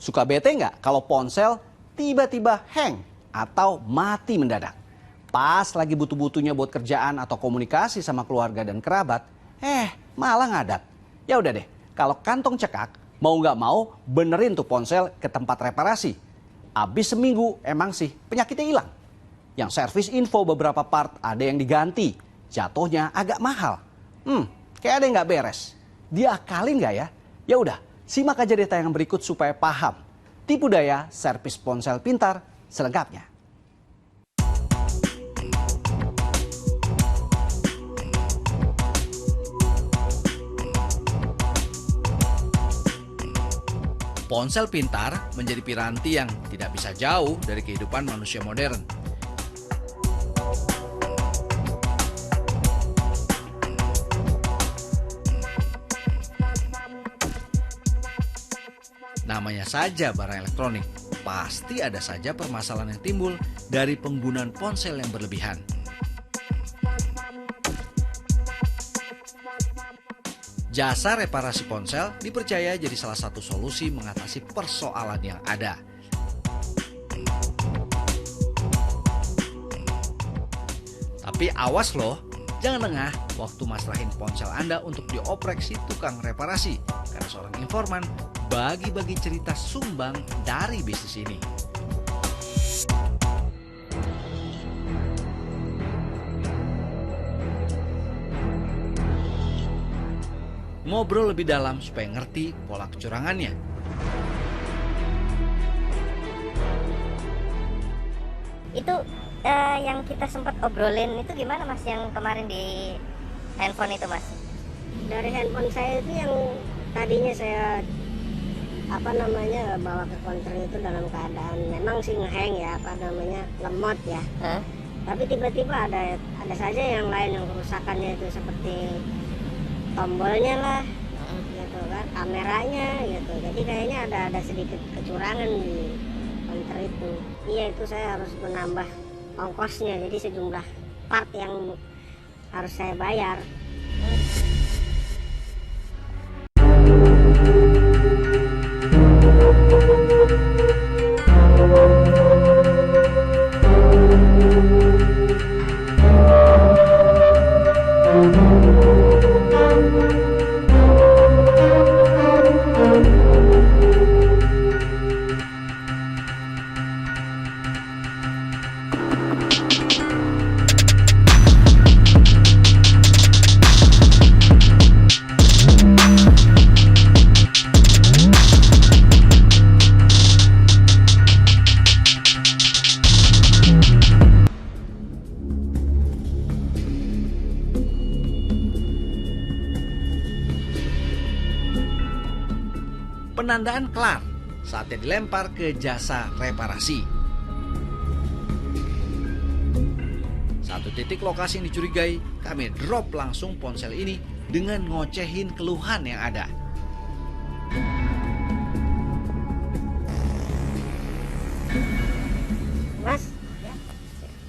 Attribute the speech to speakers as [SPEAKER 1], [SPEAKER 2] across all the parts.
[SPEAKER 1] Suka bete nggak kalau ponsel tiba-tiba hang atau mati mendadak? Pas lagi butuh-butuhnya buat kerjaan atau komunikasi sama keluarga dan kerabat, malah ngadat. Ya udah deh, kalau kantong cekak, mau nggak mau benerin tuh ponsel ke tempat reparasi. Abis seminggu emang sih penyakitnya hilang. Yang servis info beberapa part ada yang diganti, jatuhnya agak mahal. Kayak ada yang nggak beres. Diakalin nggak ya? Ya udah, simak aja deh tayangan berikut supaya paham. Tipu daya servis ponsel pintar selengkapnya. Ponsel pintar menjadi piranti yang tidak bisa jauh dari kehidupan manusia modern. Namanya saja barang elektronik, pasti ada saja permasalahan yang timbul dari penggunaan ponsel yang berlebihan. Jasa reparasi ponsel dipercaya jadi salah satu solusi mengatasi persoalan yang ada. Tapi awas loh, jangan lengah waktu masrahin ponsel Anda untuk dioprek si tukang reparasi. Karena seorang informan bagi-bagi cerita sumbang dari bisnis ini. Ngobrol lebih dalam supaya ngerti pola kecurangannya.
[SPEAKER 2] Itu yang kita sempat obrolin itu gimana Mas, yang kemarin di handphone itu Mas?
[SPEAKER 3] Dari handphone saya itu yang tadinya saya bawa ke counter itu dalam keadaan memang sih ngeheng ya, lemot ya. Tapi tiba-tiba ada saja yang lain yang kerusakannya itu seperti tombolnya lah, gitu kan, kameranya gitu. Jadi kayaknya ada sedikit kecurangan di counter itu. Iya, itu saya harus menambah ongkosnya, jadi sejumlah part yang harus saya bayar.
[SPEAKER 1] Penandaan kelar, saatnya dilempar ke jasa reparasi. Satu titik lokasi yang dicurigai, kami drop langsung ponsel ini dengan ngocehin keluhan yang ada.
[SPEAKER 3] Mas,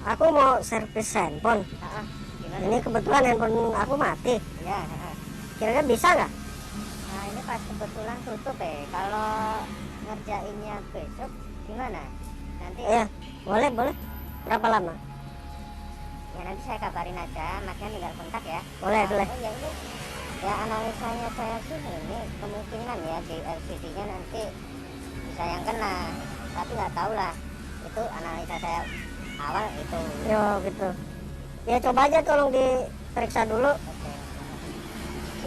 [SPEAKER 3] aku mau servis handphone. Ini kebetulan handphone aku mati. Kira-kira bisa nggak?
[SPEAKER 2] Nah ini pas kebetulan tutup kalau ngerjainnya besok gimana? Nanti
[SPEAKER 3] Boleh. Berapa lama?
[SPEAKER 2] ya nanti saya kabarin aja, makanya tinggal kontak ya.
[SPEAKER 3] Boleh.
[SPEAKER 2] Ya ini ya analisanya saya sih ini kemungkinan ya di LCD-nya nanti bisa yang kena, tapi nggak tahu lah, itu analisa saya awal itu.
[SPEAKER 3] Yo gitu. Ya coba aja tolong diperiksa dulu.
[SPEAKER 2] Oke.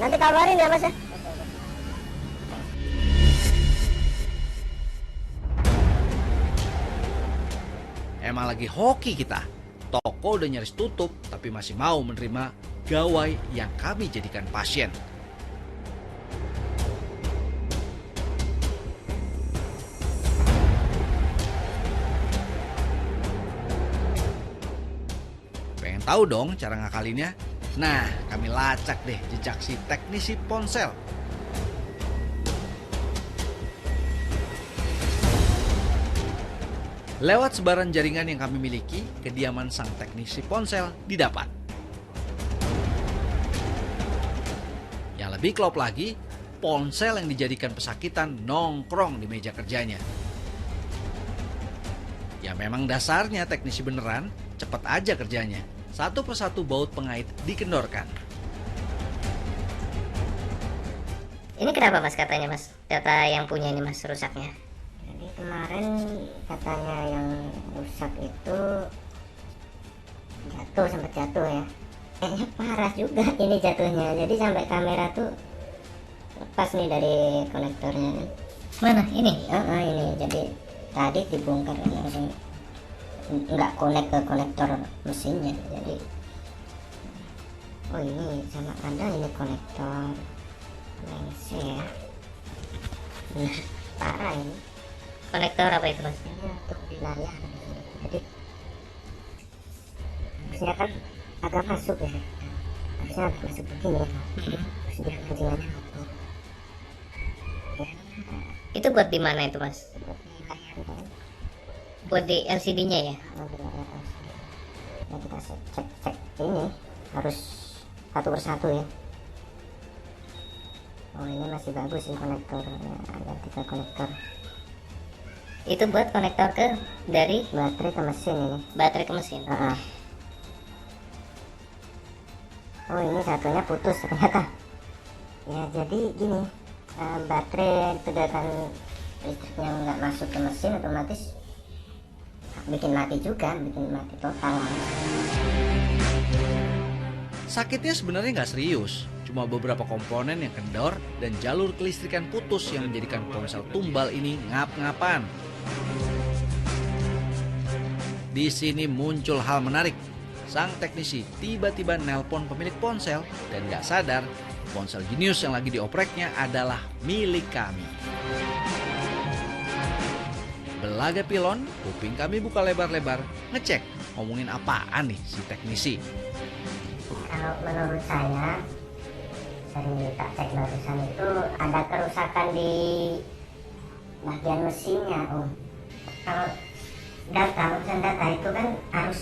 [SPEAKER 3] Nanti kabarin ya Mas ya.
[SPEAKER 1] Emang lagi hoki kita. Toko udah nyaris tutup, tapi masih mau menerima gawai yang kami jadikan pasien. Pengen tahu dong cara ngakalinnya? Nah, kami lacak deh jejak si teknisi ponsel. Lewat sebaran jaringan yang kami miliki, kediaman sang teknisi ponsel didapat. Yang lebih klop lagi, ponsel yang dijadikan pesakitan nongkrong di meja kerjanya. Ya memang dasarnya teknisi beneran, cepet aja kerjanya. Satu persatu baut pengait dikendorkan.
[SPEAKER 2] Ini kenapa mas katanya mas? Data yang punya ini mas rusaknya.
[SPEAKER 3] Jadi kemarin katanya yang rusak itu sempat jatuh ya. Kayaknya parah juga ini jatuhnya. Jadi sampai kamera tuh lepas nih dari konektornya.
[SPEAKER 2] Mana ini?
[SPEAKER 3] Ini jadi tadi dibongkar langsung nggak connect ke konektor mesinnya. Jadi oh ini sama ada ini konektor lens ya. Parah ini.
[SPEAKER 2] Konektor apa itu mas?
[SPEAKER 3] Ini untuk wilayah. Jadi harusnya kan agak masuk ya. Harusnya agak masuk begini. Terus dia kencingnya
[SPEAKER 2] Itu buat di mana itu mas? Buat di LCD-nya ya?
[SPEAKER 3] Ya kita cek ini harus satu persatu ya. Oh ini masih bagus sih konektornya, ada 3 konektor.
[SPEAKER 2] Itu buat konektor ke dari
[SPEAKER 3] Baterai ke mesin ini.
[SPEAKER 2] baterai ke mesin.
[SPEAKER 3] Oh ini satunya putus ternyata. Ya jadi gini, baterai tegangan listriknya nggak masuk ke mesin, otomatis bikin mati juga, bikin mati total.
[SPEAKER 1] Sakitnya sebenarnya nggak serius, cuma beberapa komponen yang kendor dan jalur kelistrikan putus yang menjadikan ponsel tumbal ini ngap-ngapan. Di sini muncul hal menarik. Sang teknisi tiba-tiba nelpon pemilik ponsel dan nggak sadar ponsel jenius yang lagi diopreknya adalah milik kami. Belaga pilon, kuping kami buka lebar-lebar, ngecek ngomongin apaan nih si teknisi.
[SPEAKER 3] Kalau menurut saya dari tak cek barusan itu ada kerusakan di bagian mesinnya Om. Kalau urusan data itu kan harus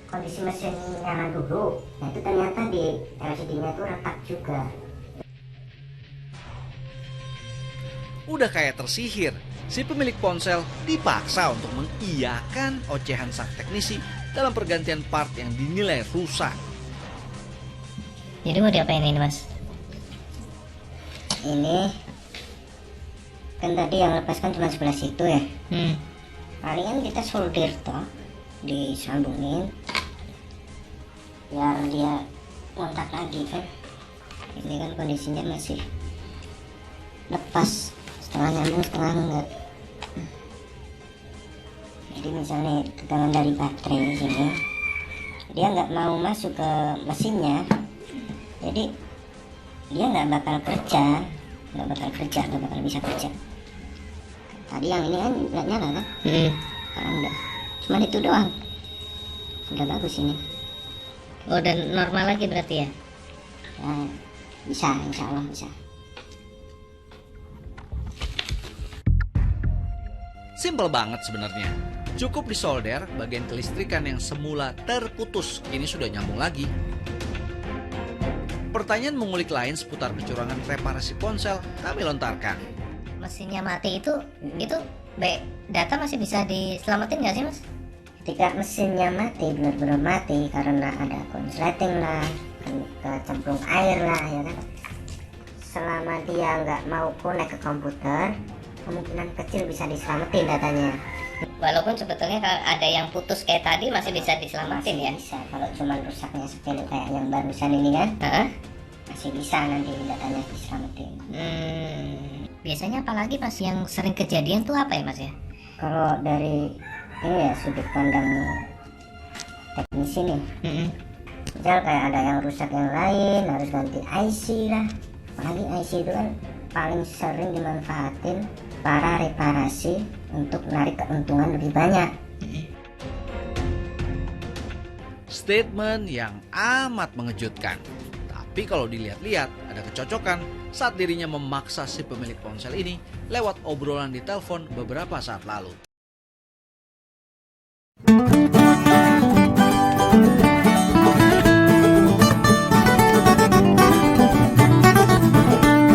[SPEAKER 3] kondisi mesin nyala dulu. Nah itu ternyata di LCD-nya itu retak juga.
[SPEAKER 1] Udah kayak tersihir, si pemilik ponsel dipaksa untuk mengiyakan ocehan sang teknisi dalam pergantian part yang dinilai rusak.
[SPEAKER 2] Jadi mau diapain ini mas?
[SPEAKER 3] Ini kan tadi yang lepaskan cuma sebelah situ ya. Palingan kita solder toh, disambungin biar dia kontak lagi kan. Ini kan kondisinya masih lepas, setengah nyambung setengah enggak. Jadi misalnya tegangan dari baterai sini dia nggak mau masuk ke mesinnya, jadi dia nggak bakal bisa kerja. Tadi yang ini kan nggak nyala kan? Sekarang udah, cuma itu doang. Udah bagus ini.
[SPEAKER 2] Oh dan normal lagi berarti ya?
[SPEAKER 3] Ya, bisa, insya Allah bisa.
[SPEAKER 1] Simpel banget sebenarnya. Cukup disolder bagian kelistrikan yang semula terputus, kini sudah nyambung lagi. Pertanyaan mengulik lain seputar kecurangan reparasi ponsel kami lontarkan.
[SPEAKER 2] Mesinnya mati itu data masih bisa diselamatin nggak sih mas?
[SPEAKER 3] Ketika mesinnya mati, benar-benar mati karena ada konsleting lah, kecemplung air lah ya kan. Selama dia nggak mau connect ke komputer, kemungkinan kecil bisa diselamatin datanya.
[SPEAKER 2] Walaupun sebetulnya kalau ada yang putus kayak tadi masih bisa diselamatin ya?
[SPEAKER 3] Bisa, kalau cuma rusaknya sepele kayak yang barusan ini kan, masih bisa nanti datanya diselamatin.
[SPEAKER 2] Biasanya apalagi pas yang sering kejadian tuh apa ya mas ya?
[SPEAKER 3] Kalau dari ini ya sudut pandang teknisi nih, misal kayak ada yang rusak yang lain harus ganti IC lah. Apalagi IC itu kan paling sering dimanfaatin para reparasi untuk menarik keuntungan lebih banyak.
[SPEAKER 1] Statement yang amat mengejutkan. Tapi kalau dilihat-lihat ada kecocokan saat dirinya memaksa si pemilik ponsel ini lewat obrolan di telepon beberapa saat lalu.